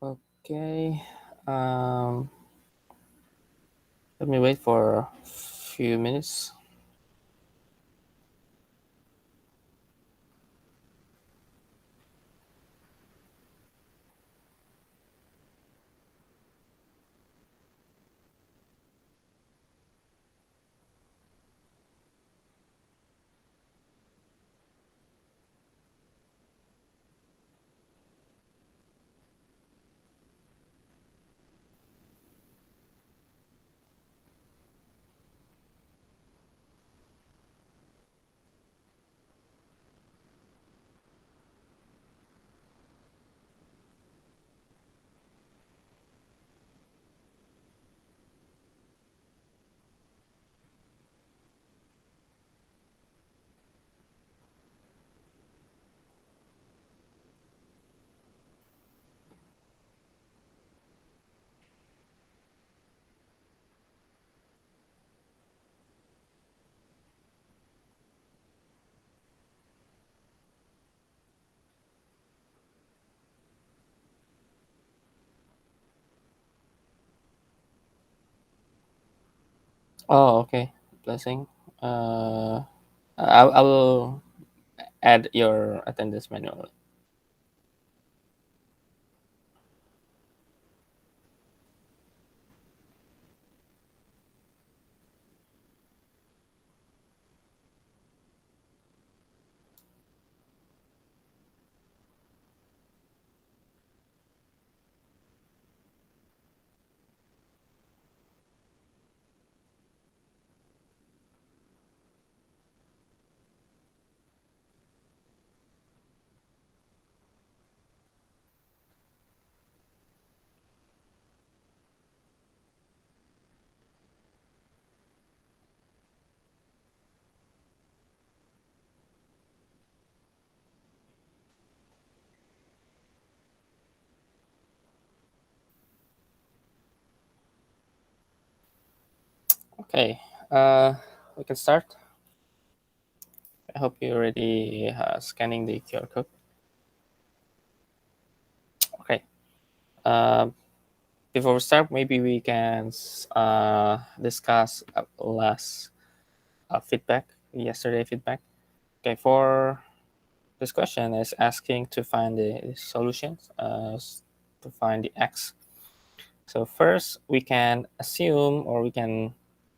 Okay. Um, Let me wait for a few minutes. Oh, okay. Blessing. Uh, I will add your attendance manually. Okay. We can start. I hope you're already scanning the QR code. Okay. Um, Before we start, maybe we can discuss last feedback, yesterday feedback. Okay. For this question is asking to find the solutions, to find the x. So first, we can assume, or we can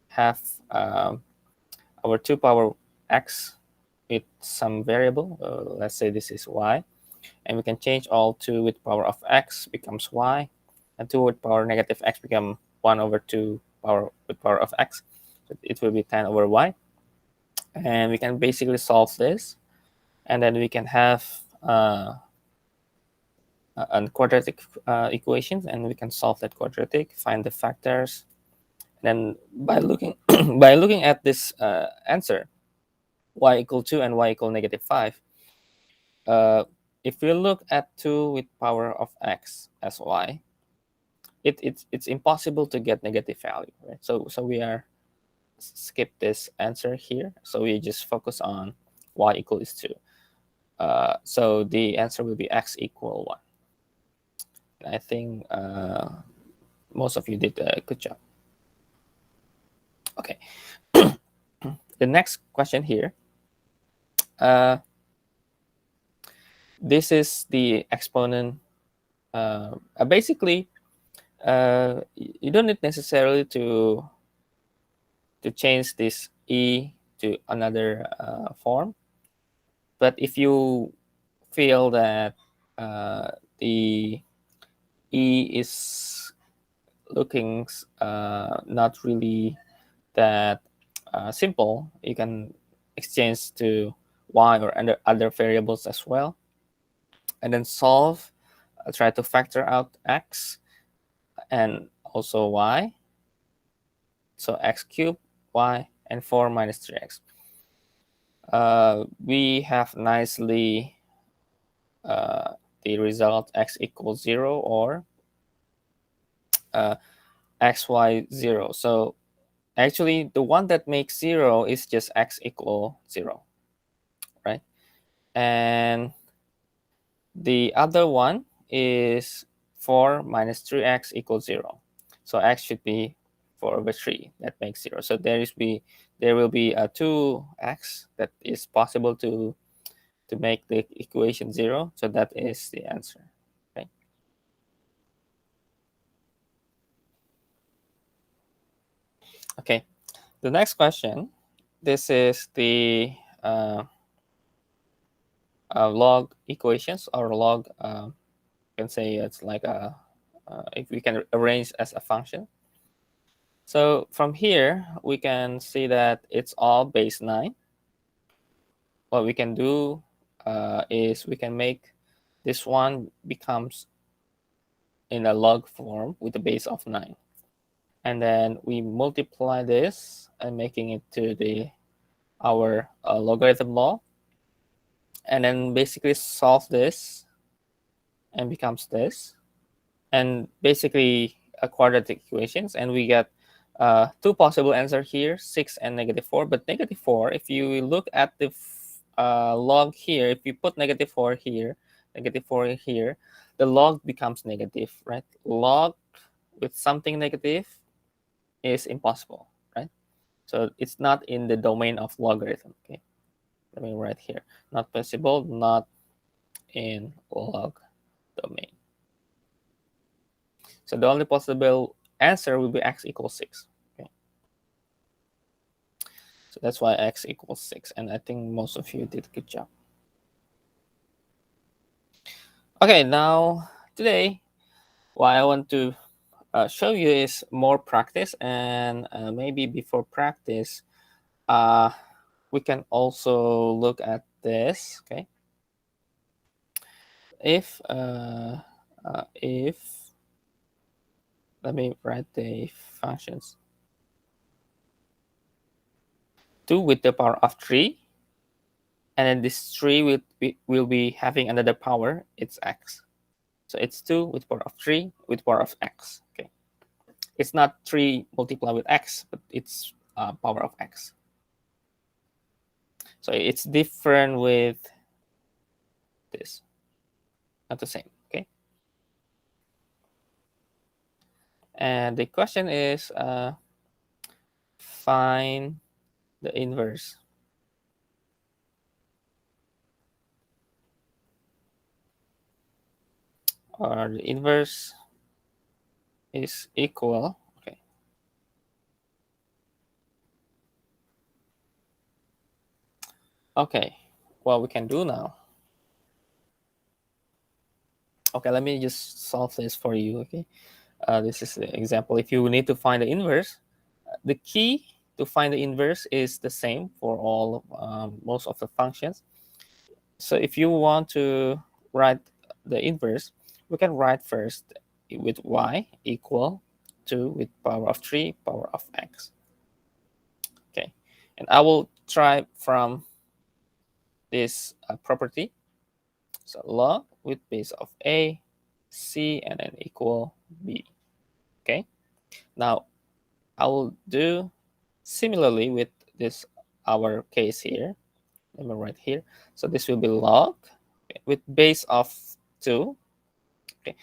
have our 2 power x with some variable. Let's say this is y, and we can change all 2 with power of x becomes y, and 2 with power negative x become 1 over 2 power with power of x. So it will be 10 over y, and we can basically solve this, and then we can have a quadratic equations, and we can solve that quadratic, find the factors. Then by looking by looking at this answer, y equal 2 and y equal negative 5, uh, if we look at 2 with power of x as y, it's impossible to get negative value, right? So we are skip this answer here. So we just focus on y equals 2. So the answer will be x equal 1. I think most of you did a good job. Okay. The next question here. Uh, this is the exponent. Basically, you don't need necessarily to change this e to another form, but if you feel that the e is looking not really that simple, you can exchange to y or other variables as well, and then solve. Try to factor out x and also y. So x cubed, y, and 4 minus 3x. We have nicely the result x equals 0 or uh, xy 0. So actually, the one that makes 0 is just x equal 0, right? And the other one is 4 minus 3x equals 0. So x should be 4/3. That makes 0. So there will be a 2x that is possible to make the equation 0. So that is the answer. Okay. Okay. The next question. This is the log equations, or log. You can say it's like if we can arrange as a function. So from here, we can see that it's all base 9. What we can do is we can make this one becomes in a log form with a base of 9. And then we multiply this and making it to our logarithm law. And then basically solve this and becomes this. And basically quadratic equations. And we get two possible answers here, 6 and -4. But -4, if you look at the log here, if you put -4 here, -4 here, the log becomes negative, right? Log with something negative is impossible, right? So it's not in the domain of logarithm. Okay, let me write here: not possible, not in log domain. So the only possible answer will be x equals 6. Okay, so that's why x equals 6, and I think most of you did a good job. Okay, now today, what I want to show you is more practice, and maybe before practice, we can also look at this. Okay, if let me write the functions. 2 with the power of 3, and then this 3 will be having another power. It's x. So it's 2 with power of 3 with power of x. Okay, it's not 3 multiplied with x, but it's power of x. So it's different with this, not the same. Okay, and the question is find the inverse. Or the inverse is equal. Okay, okay, what we can do now. Okay, let me just solve this for you. Okay, this is the example. If you need to find the inverse, the key to find the inverse is the same for all most of the functions. So if you want to write the inverse, we can write first with y equal 2 with power of 3 power of x. Okay, and I will try from this property. So log with base of a, c, and then equal b. Okay, now I will do similarly with this our case here. Let me write here. So this will be log, okay, with base of 2, okay,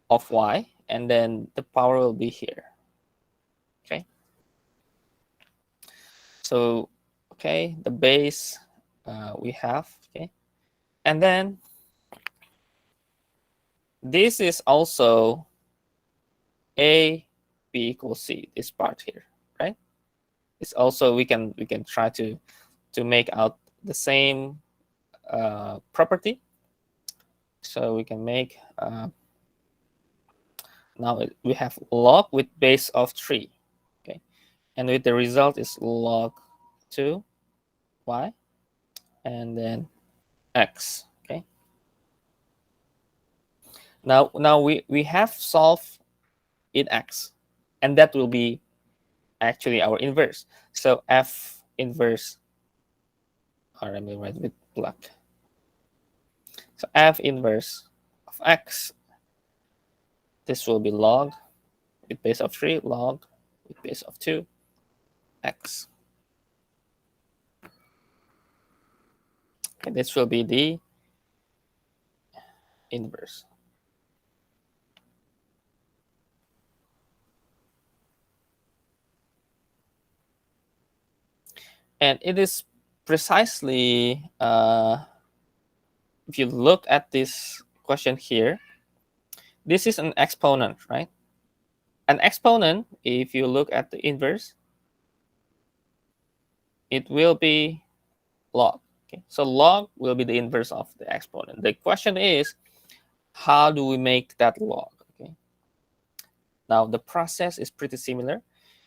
of y, and then the power will be here. Okay, so okay, the base we have. Okay, and then this is also a, b equals c, this part here, right? It's also we can try to make out the same property. So we can make now we have log with base of 3. Okay, and with the result is log 2 y, and then x. Okay, now we have solved in x, and that will be actually our inverse. So f inverse, or let me write with black. So f inverse of x, this will be log with base of 3, log with base of 2, x. Okay, this will be the inverse. And it is precisely, if you look at this question here, this is an exponent, right? An exponent, if you look at the inverse, it will be log. Okay, so log will be the inverse of the exponent. The question is, how do we make that log? Okay, now the process is pretty similar.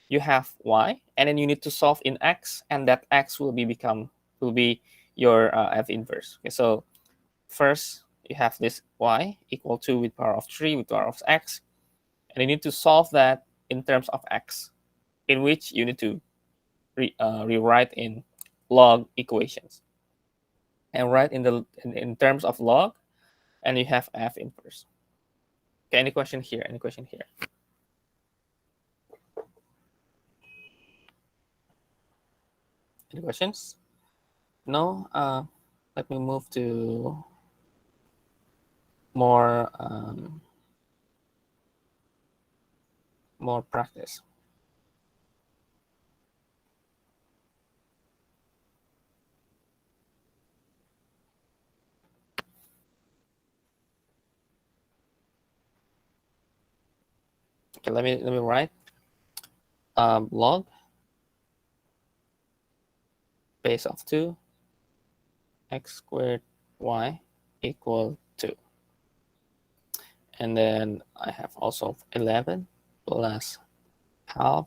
You have y, and then you need to solve in x, and that x will be your f inverse. Okay, so first you have this y equal to with power of 3 with power of x, and you need to solve that in terms of x, in which you need to rewrite in log equations, and write in terms of log, and you have f inverse. Okay, any question here? Any question here? Any questions? No. Let me move to more more practice. Okay, let me write log base of 2 x squared y equal 2, and then I have also 11 plus half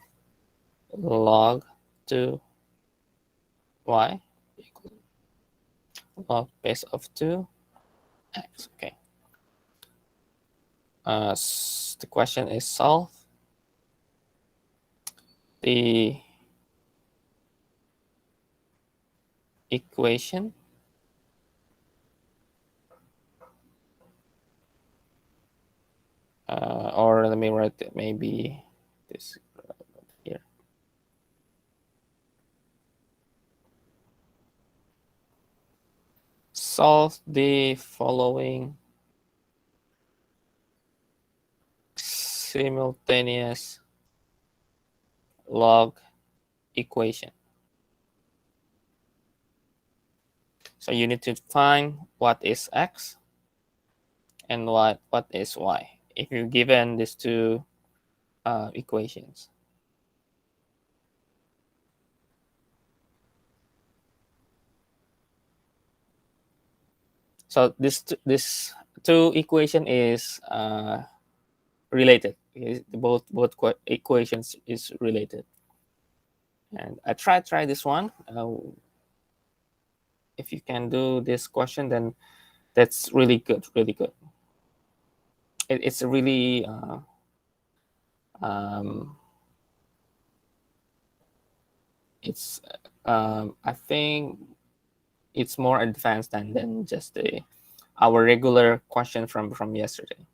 log 2 y equal log base of 2 x. Okay. The question is solve the equation or let me write it, maybe this here. Solve the following simultaneous log equation. So you need to find what is x and what is y if you're given these two equations. So this two equation is related. Both equations is related. And I try this one. If you can do this question, then that's really good, really good. It's really it's I think it's more advanced than just our regular question from yesterday.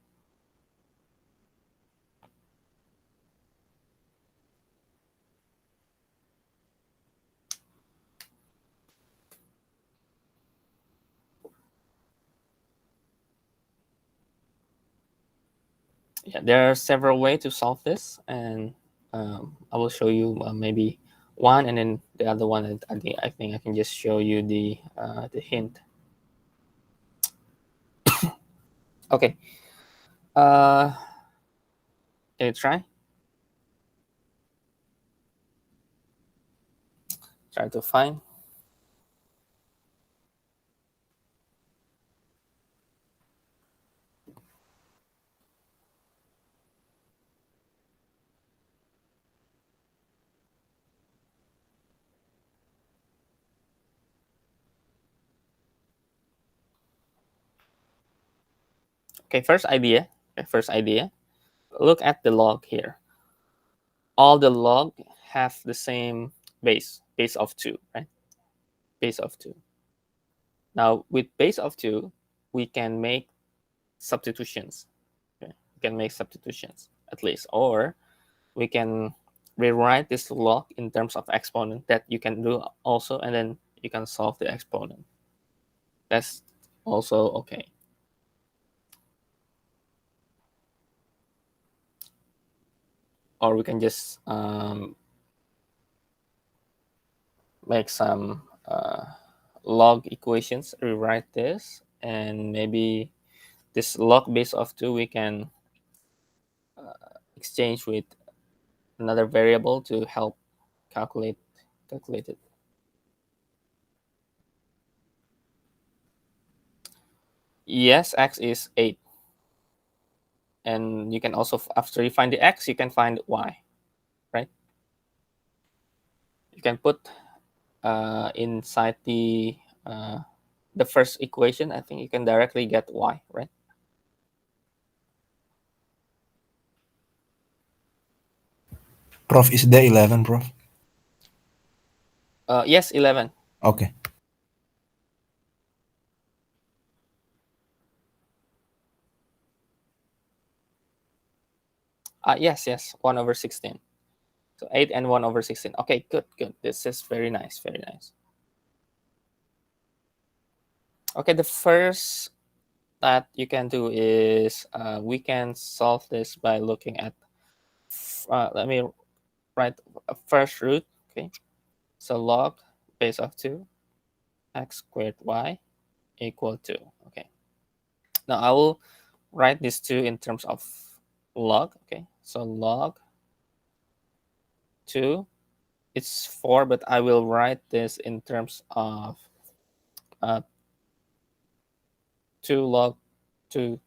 Yeah, there are several ways to solve this, and I will show you maybe one, and then the other one. I think I can just show you the hint. Okay. Can you try? Try to find. Okay, first idea. Okay, first idea. Look at the log here. All the log have the same base of 2, right? Base of 2. Now, with base of 2, we can make substitutions. Okay? We can make substitutions at least, or we can rewrite this log in terms of exponent. That you can do also, and then you can solve the exponent. That's also okay. Or we can just make some log equations, rewrite this, and maybe this log base of 2 we can exchange with another variable to help calculate it. Yes, x is 8. And you can also, after you find the x, you can find y, right? You can put inside the first equation, I think you can directly get y, right? Prof, is there 11, Prof? Yes, 11. Okay. Yes, 1 over 16. So 8 and 1 over 16. Okay, good. This is very nice, very nice. Okay, the first that you can do is we can solve this by looking at, let me write a first root. Okay, so log base of 2 x squared y equal to, okay. Now I will write these two in terms of log. Okay, so log 2, it's 4, but I will write this in terms of uh, 2 log 2.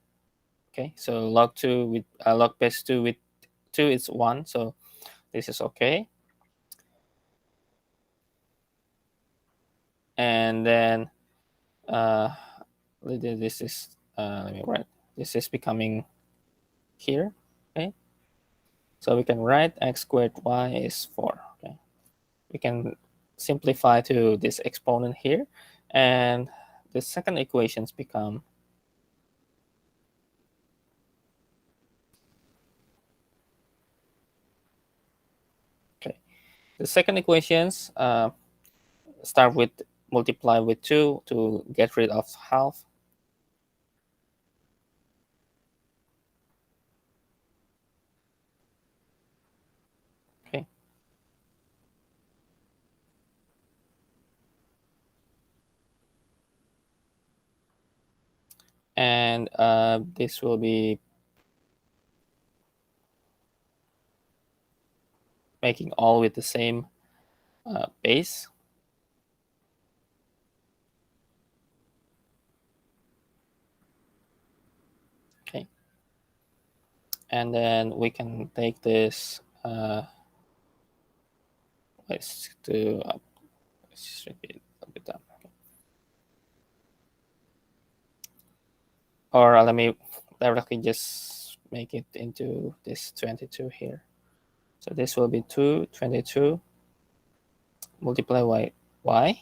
Okay, so log 2 with log base 2 with 2 is 1, so this is okay. And then this is let me write, this is becoming here. Okay, so we can write x squared y is 4. Okay, we can simplify to this exponent here, and the second equations become, okay, the second equations start with multiply with 2 to get rid of half. Okay, and this will be making all with the same base. Okay, and then we can take this let's do should be a bit down. Okay. Or let me directly just make it into this 22 here. So this will be 22 multiply y,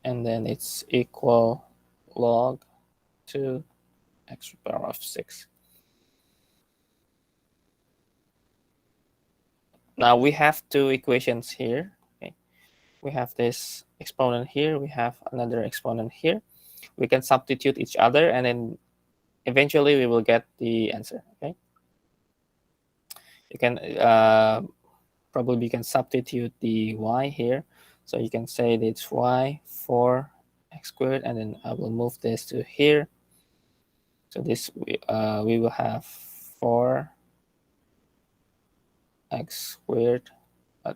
and then it's equal log 2 x to the power of 6. Now we have two equations here. Okay, we have this exponent here, we have another exponent here. We can substitute each other, and then eventually we will get the answer. Okay, you can probably you can substitute the y here, so you can say that it's y 4 x squared, and then I will move this to here. So this we will have 4 x squared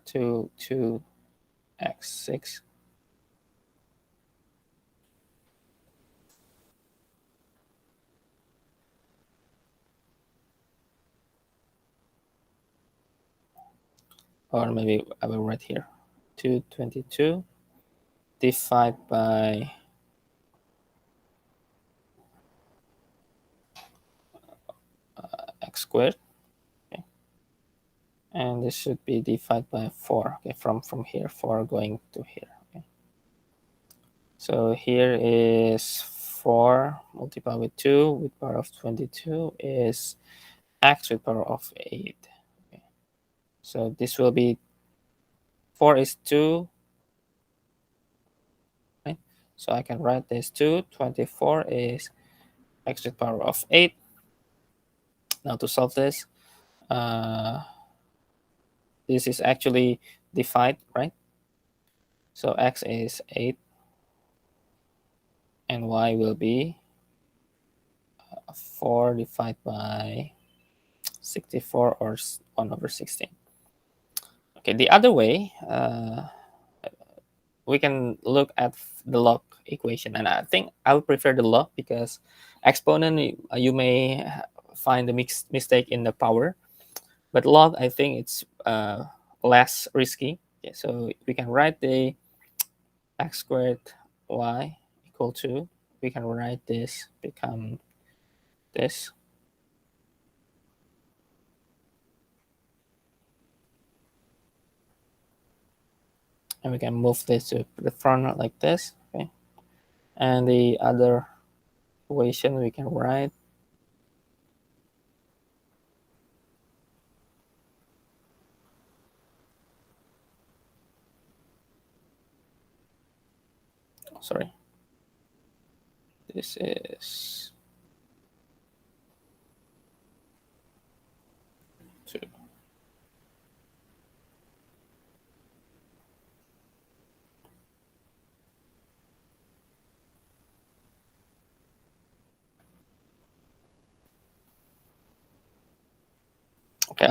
to 2x6. Or maybe I will write here 222 divided by x squared. Okay, and this should be divided by 4. Okay, from here 4 going to here. Okay, so here is 4 multiplied with 2 with power of 22 is x with power of 8. Okay, so this will be 4 is 2, right? So I can write this 2. 24 is x to the power of 8. Now to solve this, this is actually divide, right? So x is 8 and y will be 4 divided by 64 or 1 over 16. Okay, the other way, we can look at the log equation, and I think I'll prefer the log because exponent you may find the mistake in the power, but log I think it's less risky. Okay, so we can write the x squared y equal to, we can write this become this, and we can move this to the front like this. Okay, and the other equation we can write sorry, this is 2. Okay,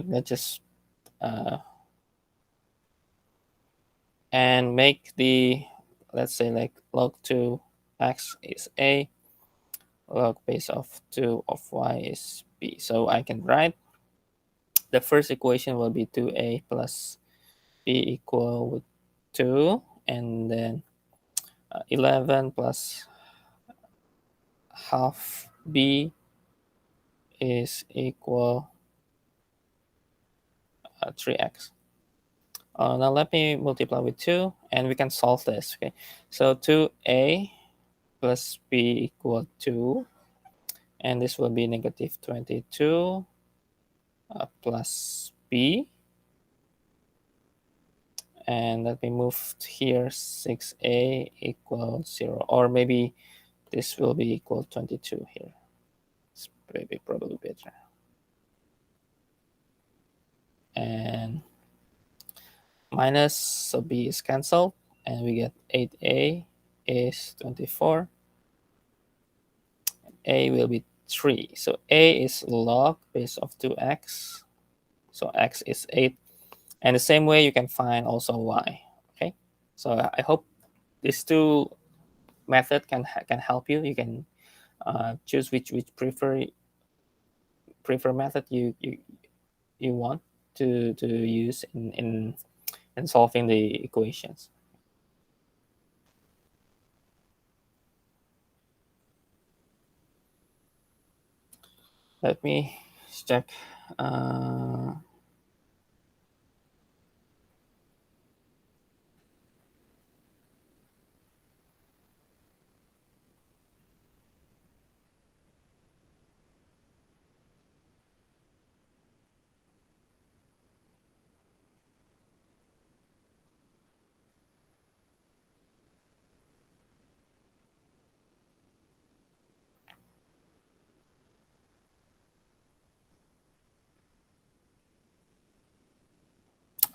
let's just uh, and make the, let's say like log 2 x is a, log base of 2 of y is b. So I can write the first equation will be 2a plus b equal with 2, and then 11 plus half b is equal 3x. Now let me multiply with 2 and we can solve this. Okay, so 2a plus b equal 2, and this will be negative 22 plus b, and let me move here 6a equal 0, or maybe this will be equal 22 here. It's maybe probably better. And minus, so b is cancelled, and we get 8a is 24. A will be 3. So a is log base of 2x. So x is 8. And the same way you can find also y. Okay. So I hope these two method can help you. You can choose which prefer method you want to use in solving the equations. Let me check. Uh,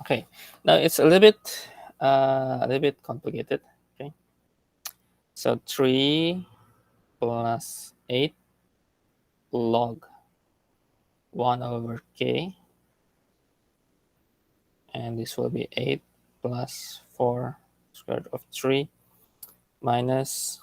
okay, now it's a little bit complicated. Okay, so 3 plus 8 log 1 over k, and this will be 8 plus 4 square root of 3 minus,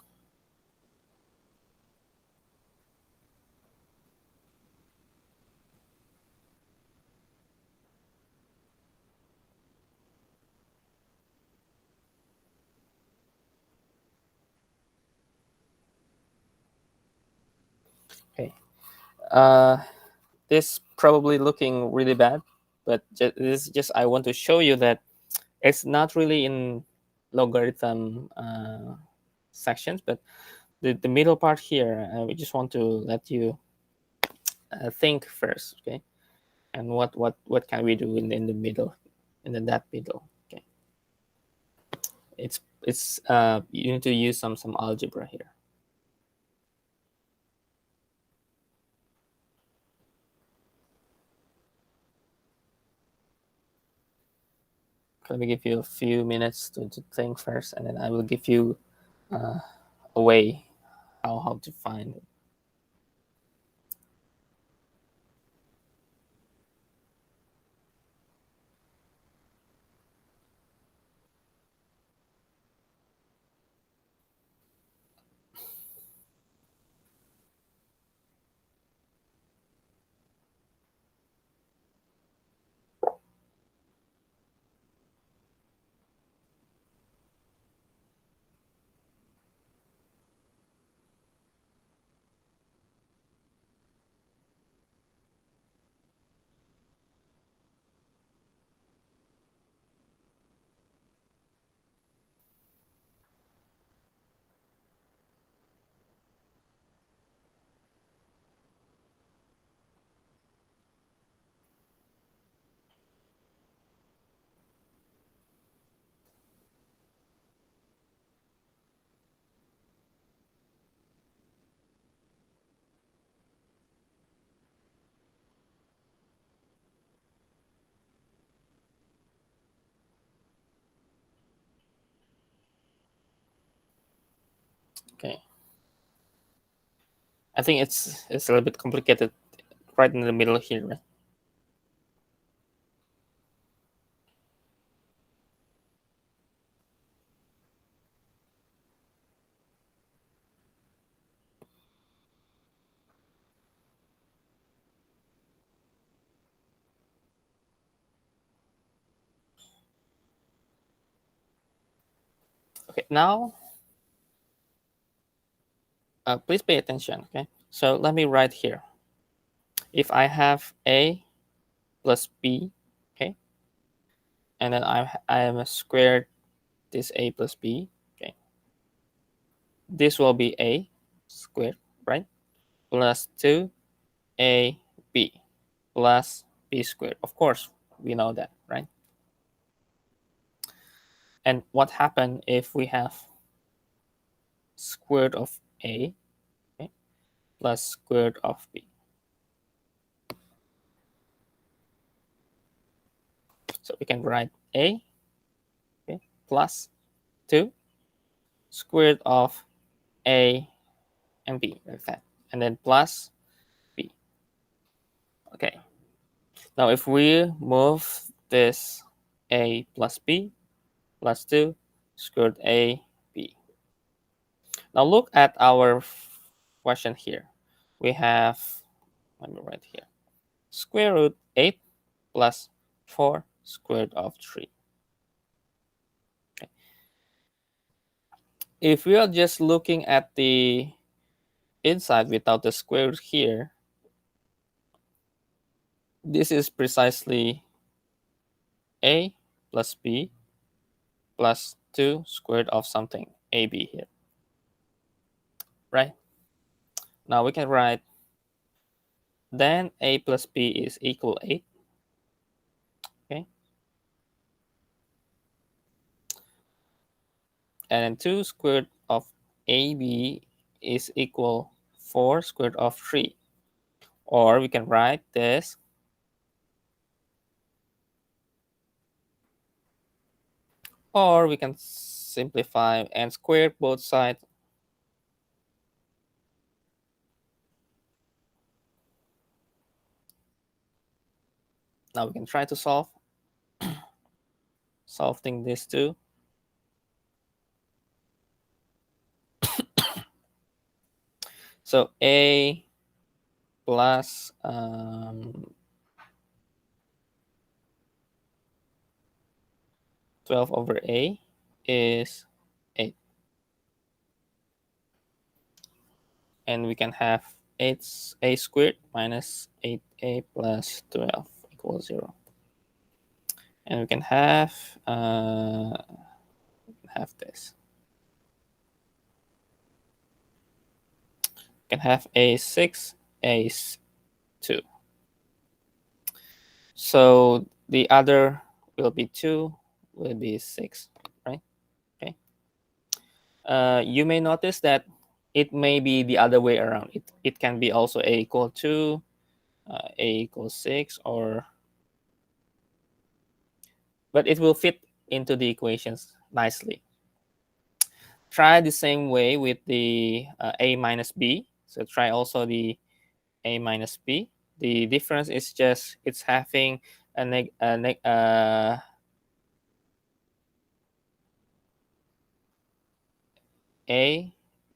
okay, uh, this probably looking really bad, but this is just I want to show you that it's not really in logarithm sections, but the middle part here, we just want to let you think first. Okay, and what can we do in the middle, in that middle. Okay, it's you need to use some algebra here. let me give you a few minutes to think first, and then I will give you a way how to find it. Okay. I think it's a little bit complicated right in the middle here, right? Okay, now please pay attention. Okay, so let me write here. If I have a plus b, okay, and then I am squared this a plus b, okay, this will be a squared, right, plus 2ab plus b squared. Of course, we know that, right? And what happened if we have square root of a, okay, plus square root of b? So we can write a, okay, plus 2 square root of a and b, like that, and then plus b. Okay. Now if we move this a plus b plus 2 square root a b. Now look at our question here. We have, let me write here, square root 8 plus 4 square root of 3. Okay. If we are just looking at the inside without the square root here, this is precisely a plus b plus 2 square root of something, ab here, right? Now we can write then a plus b is equal 8, okay? And then 2 square root of ab is equal 4 square root of 3. Or we can write this or we can simplify and square both sides. Now we can try to solving this too. So a plus 12 over a is 8. And we can have 8 a squared minus 8a plus 12 equals 0. And we can have this. We can have a 6 a 2. So the other will be 2, will be 6, right? Okay. You may notice that it may be the other way around. It can be also a equal 2, a equals 6, or but it will fit into the equations nicely. Try the same way with the a minus b. So try also the a minus b. The difference is just it's having a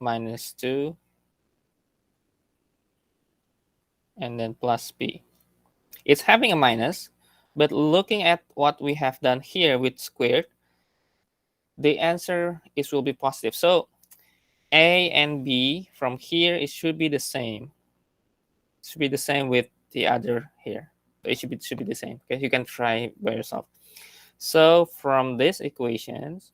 minus 2 and then plus b. It's having a minus, but looking at what we have done here with squared, the answer is will be positive. So a and b from here, it should be the same. It should be the same with the other here. It should be the same. Okay, you can try by yourself. So from these equations,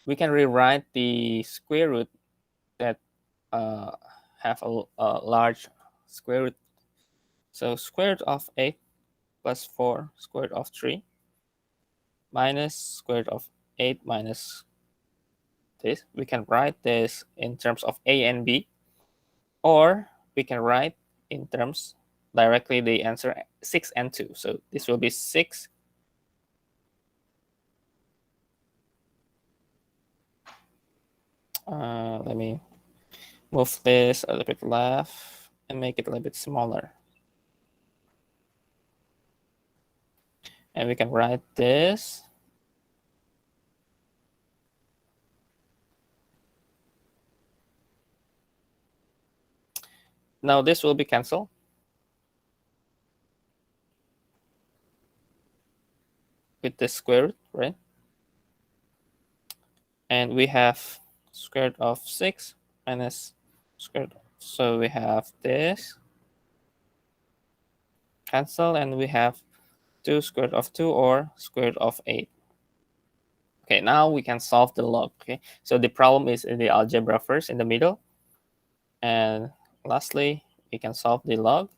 we can rewrite the square root that uh, have a large square root. So square root of 8 plus 4 square root of 3 minus square root of 8 minus this. We can write this in terms of a and b, or we can write in terms directly the answer 6 and 2. So this will be 6 let me move this a little bit left and make it a little bit smaller. And we can write this. Now this will be canceled. With the square root, right? And we have square root of 6 minus square root. So we have this cancel, and we have 2 square root of 2 or square root of 8. Okay, now we can solve the log. Okay, so the problem is in the algebra first in the middle. And lastly, we can solve the log.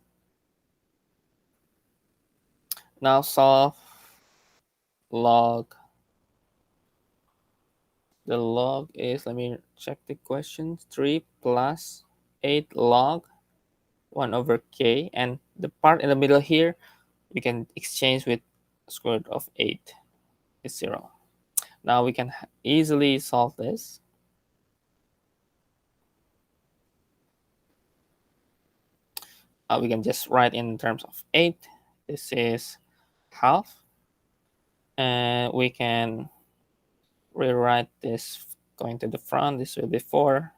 Now solve log. The log is, let me check the question, 3 plus 8 log 1 over k. And the part in the middle here, we can exchange with square root of 8 is 0. Now we can easily solve this. We can just write in terms of 8. This is half. And we can rewrite this going to the front. This will be 4.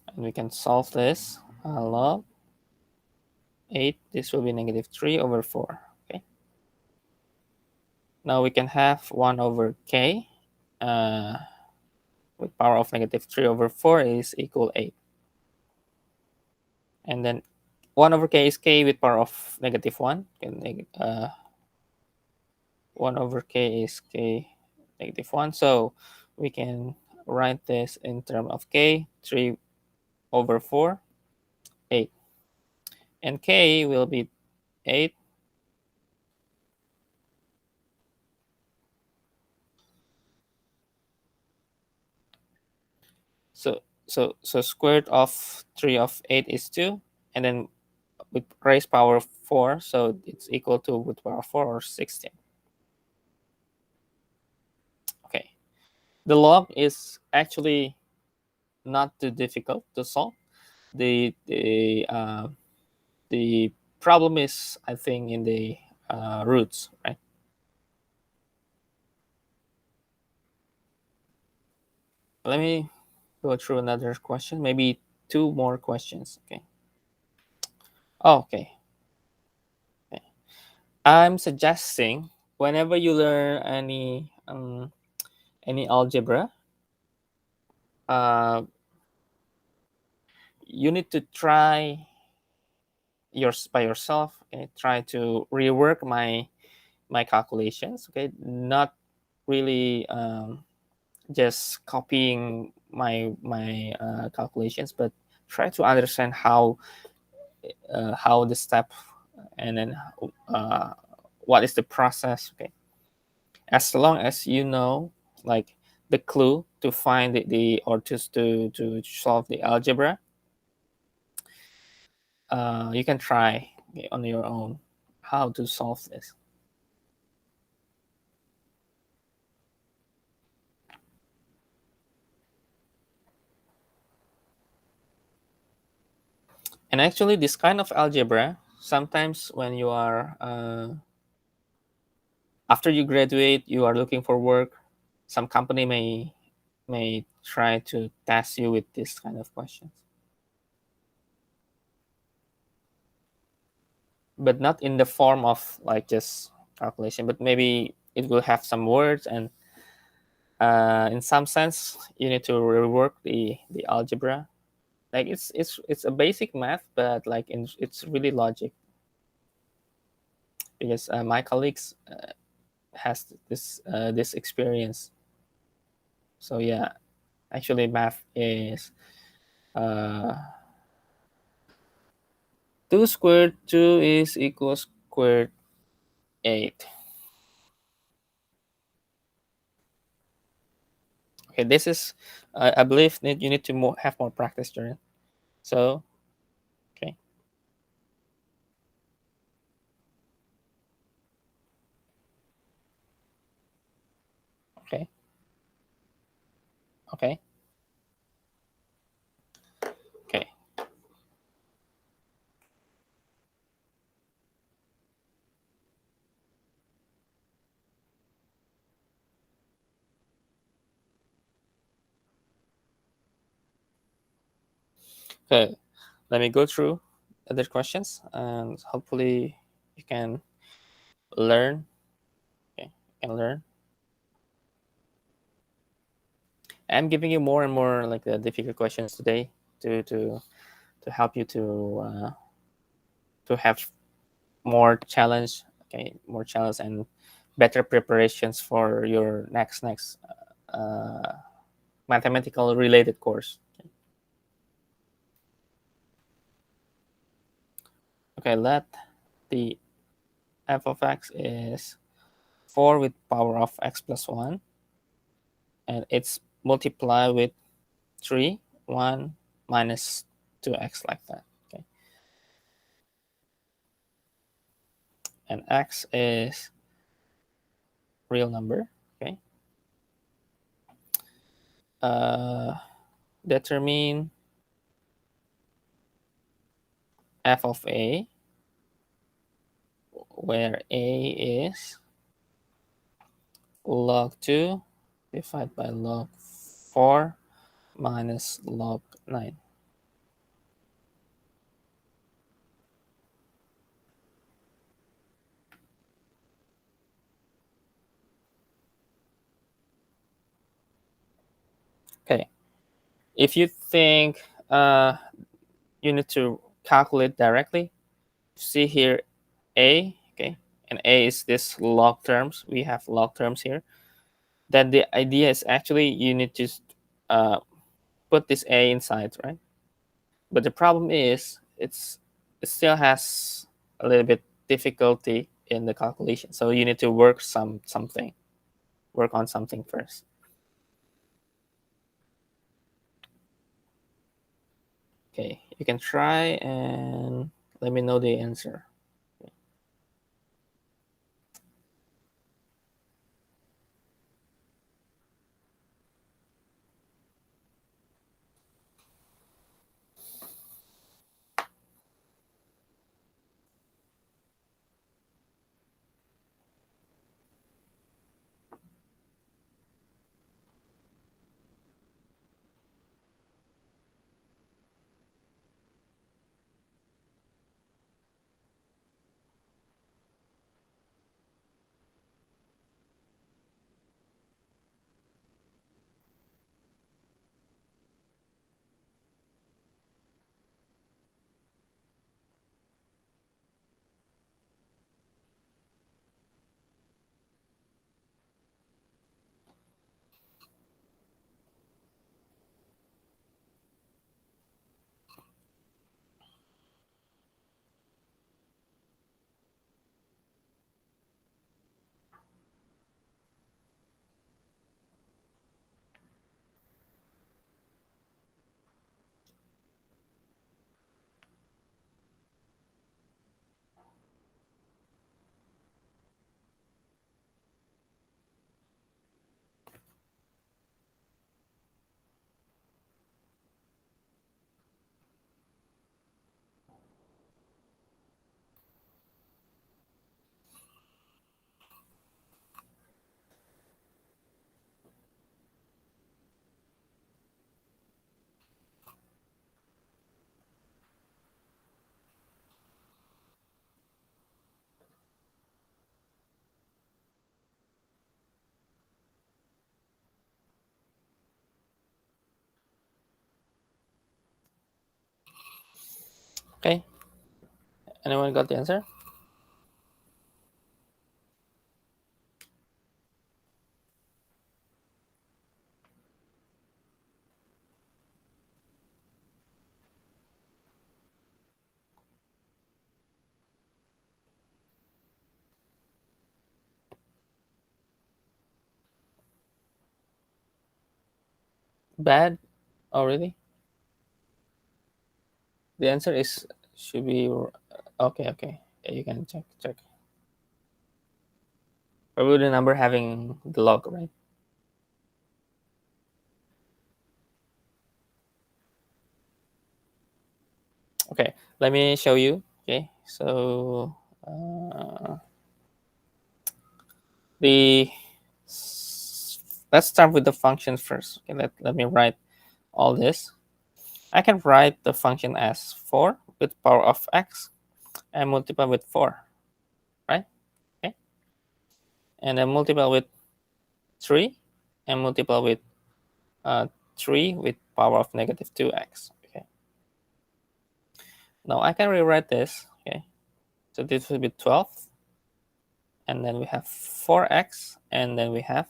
And we can solve this log 8. This will be negative 3 over 4. Okay. Now we can have 1 over k with power of negative 3 over 4 is equal 8. And then 1 over k is k with power of negative 1. 1 over k is k negative 1. So we can write this in terms of k, 3 over 4, 8. And k will be 8. So square root of 3 of 8 is 2. And then with raised power 4, so it's equal to with power 4 or 16. Okay. The log is actually not too difficult to solve. The problem is, I think, in the roots, right? Let me go through another question, maybe 2 more questions. Okay. Oh, okay. I'm suggesting whenever you learn any algebra, you need to try by yourself. Okay, try to rework my calculations. Okay, not really just copying my calculations, but try to understand how the step, and then what is the process. Okay, as long as you know like the clue to find the or to solve the algebra, you can try on your own. how to solve this. And actually, this kind of algebra, sometimes when you are after you graduate, you are looking for work. Some company may try to test you with this kind of questions, but not in the form of like just calculation, but maybe it will have some words, and in some sense you need to rework the algebra. Like it's a basic math, but like it's really logic, because my colleagues has this experience. So yeah, actually math is uh 2 squared 2 is equals squared 8. Okay, this is I believe that you need to have more practice during. So okay, okay, okay, okay, okay. Let me go through other questions, and hopefully you can learn. Okay, you can learn. I'm giving you more and more like the difficult questions today to help you to have more challenge. Okay, more challenge and better preparations for your next uh, mathematical related course. Okay, let the f of x is 4 with power of x plus 1, and it's multiplied with 3, 1 minus 2x, like that. Okay, and x is real number. Okay, uh, determine f of a, where a is log 2 divided by log 4 minus log 9. Okay, if you think you need to calculate directly, see here a, okay, and a is this log terms. We have log terms here. Then the idea is actually you need to uh, put this a inside, right? But the problem is it still has a little bit difficulty in the calculation. So you need to work on something first. Okay, you can try and let me know the answer. Okay, anyone got the answer? Bad already? The answer is should be okay. Okay, yeah, you can check. Probably the number having the log, right? Okay, let me show you. Okay, so the let's start with the function first. Okay, let me write all this. I can write the function as 4 with power of x and multiply with 4, right? Okay, and then multiply with 3 and multiply with 3 with power of negative 2x. Okay, now I can rewrite this. Okay, so this will be 12, and then we have 4x, and then we have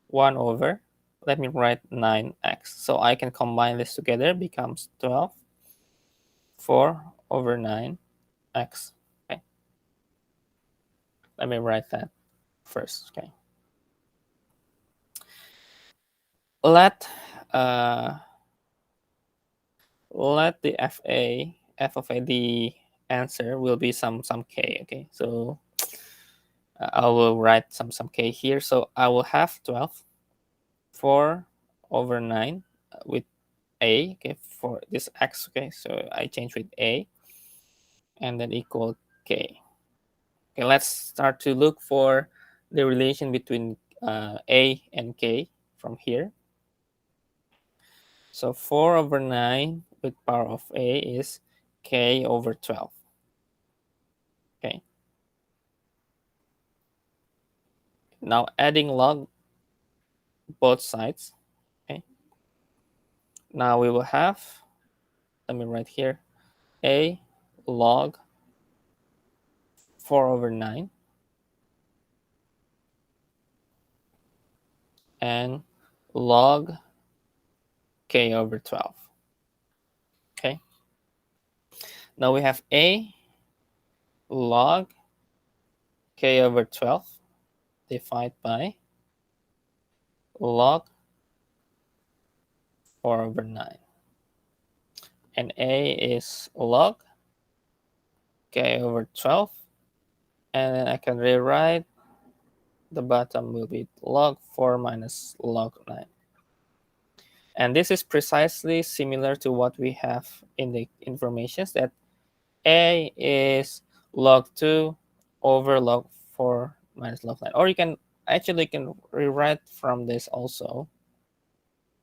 1 over, let me write 9x. So I can combine this together, becomes 12, 4 over 9x. Okay, let me write that first. Okay, let uh, let the f of a, the answer will be some k. Okay, so I will write some k here. So I will have 12, 4 over 9 with a, okay, for this x. Okay, so I change with a, and then equal k. Okay, let's start to look for the relation between a and k from here. So 4 over 9 with power of a is k over 12. Okay, now adding log both sides. Okay, now we will have, let me write here, a log 4 over 9 and log k over 12. Okay, now we have a log k over 12 divided by log 4 over 9. And a is log k over 12. And then I can rewrite the bottom will be log 4 minus log 9. And this is precisely similar to what we have in the informations, that a is log 2 over log 4 minus log 9. Or you can rewrite from this also.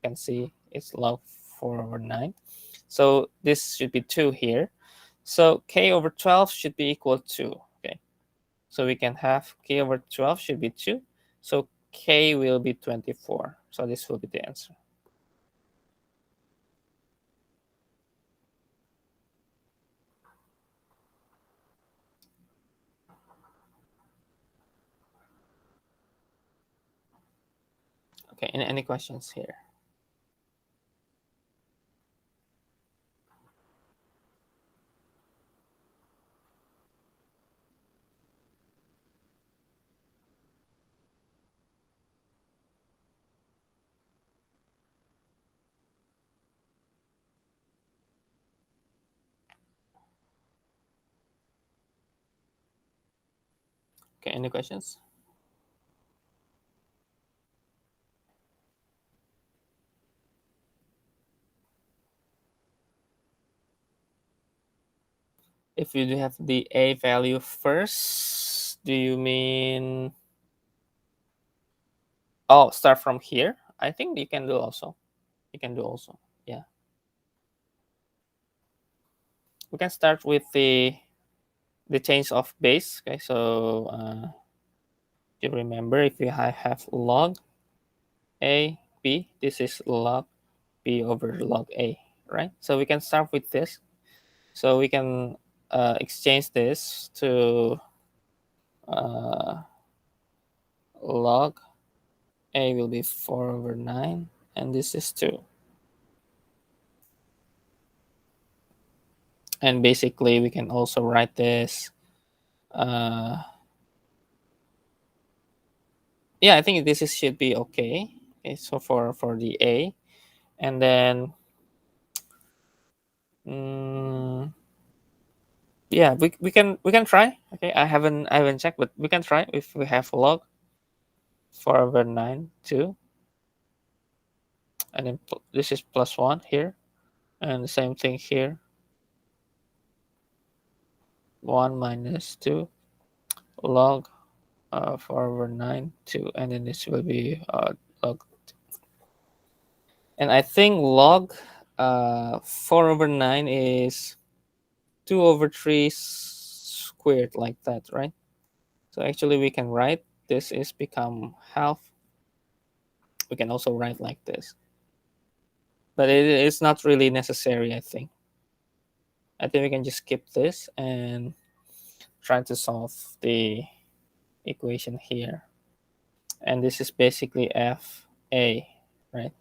You can see it's log 4 over 9. So this should be 2 here. So k over 12 should be equal to, okay. So we can have k over 12 should be 2. So k will be 24. So this will be the answer. Okay, any questions here? Okay, any questions? If you do have the a value first, do you mean, oh, start from here? I think you can do also. You can do also. Yeah. We can start with the change of base. Okay, so you remember, if you have log a b, this is log b over log a, right? So we can start with this. So we can exchange this to uh, log a will be 4/9, and this is 2. And basically, we can also write this. Uh, yeah, I think this is should be okay. Okay, so for the a, and then mm, yeah, we can try. Okay, I haven't checked, but we can try if we have log 4/9 2, and then this is +1 here, and the same thing here, 1 minus 2 log 4/9 2, and then this will be log, and I think log 4/9 is 2/3 squared, like that, right? So actually we can write this is become half. We can also write like this, but it's not really necessary. I think we can just skip this and try to solve the equation here, and this is basically f a, right?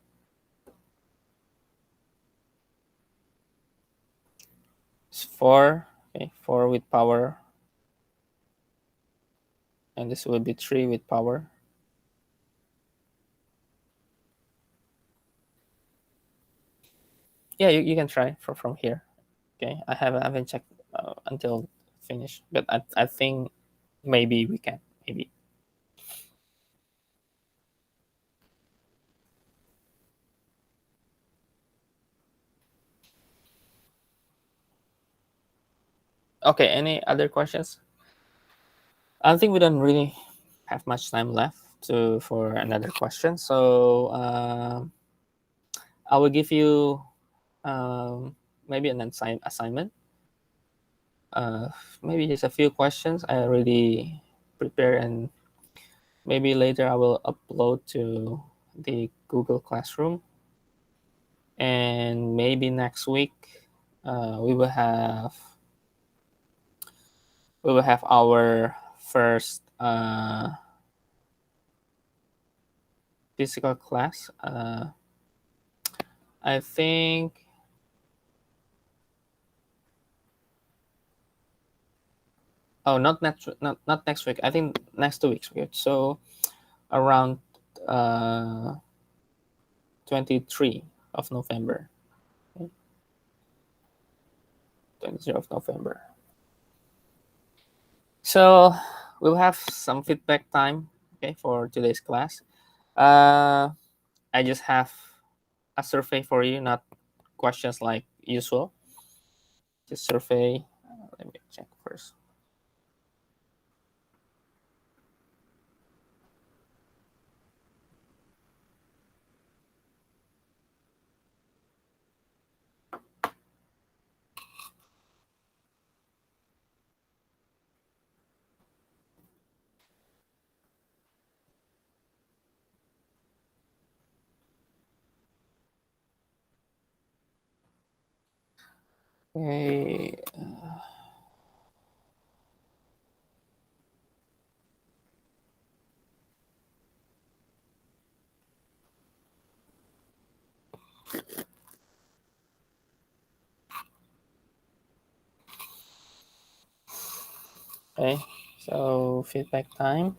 It's 4, okay, 4 with power, and this will be 3 with power. Yeah, you can try from here. Okay, I haven't checked until finish, but I think maybe we can, maybe. Okay, any other questions? I think we don't really have much time left to for another question, so I will give you maybe an assignment. uh, Maybe just a few questions I already prepare, and maybe later I will upload to the Google Classroom, and maybe next week we will have our first physical class. I think, oh, not next week. I think next 2 weeks. Okay, so around uh 23 of November. Okay, 23 of November. So we'll have some feedback time, okay, for today's class. Uh, I just have a survey for you, not questions like usual. Just survey. Let me check first. Okay. Okay. So feedback time.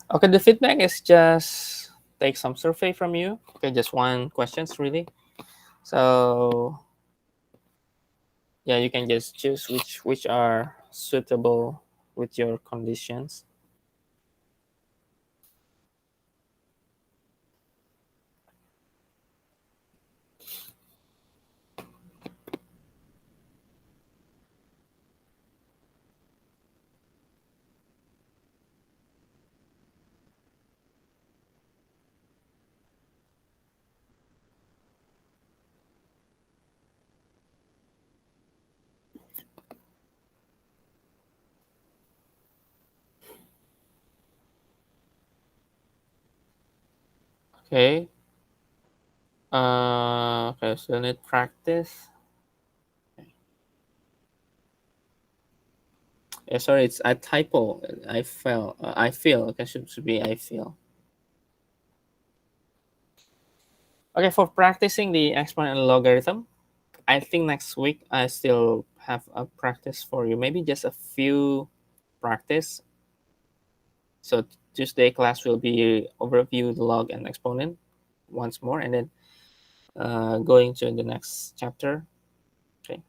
Okay, the feedback is just take some survey from you. Okay, just one questions really. So yeah, you can just choose which are suitable with your conditions. Okay. Okay, still need practice. Yeah, sorry, it's a typo. I fell. I feel. Okay, should be I feel. Okay, for practicing the exponent and logarithm, I think next week I still have a practice for you. Maybe just a few practice. So Tuesday class will be overview the log and exponent once more, and then going to the next chapter. Okay.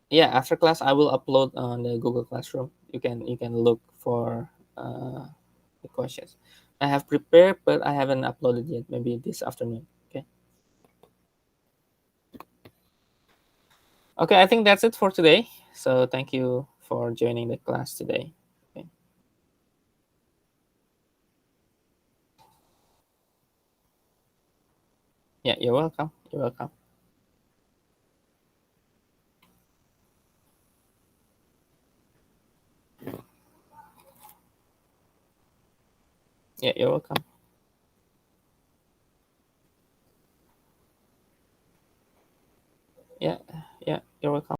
Yeah, after class I will upload on the Google Classroom. You can look for the questions. I have prepared, but I haven't uploaded yet. Maybe this afternoon. Okay. Okay, I think that's it for today. So thank you for joining the class today. Okay. Yeah, you're welcome. You're welcome. Yeah, you're welcome.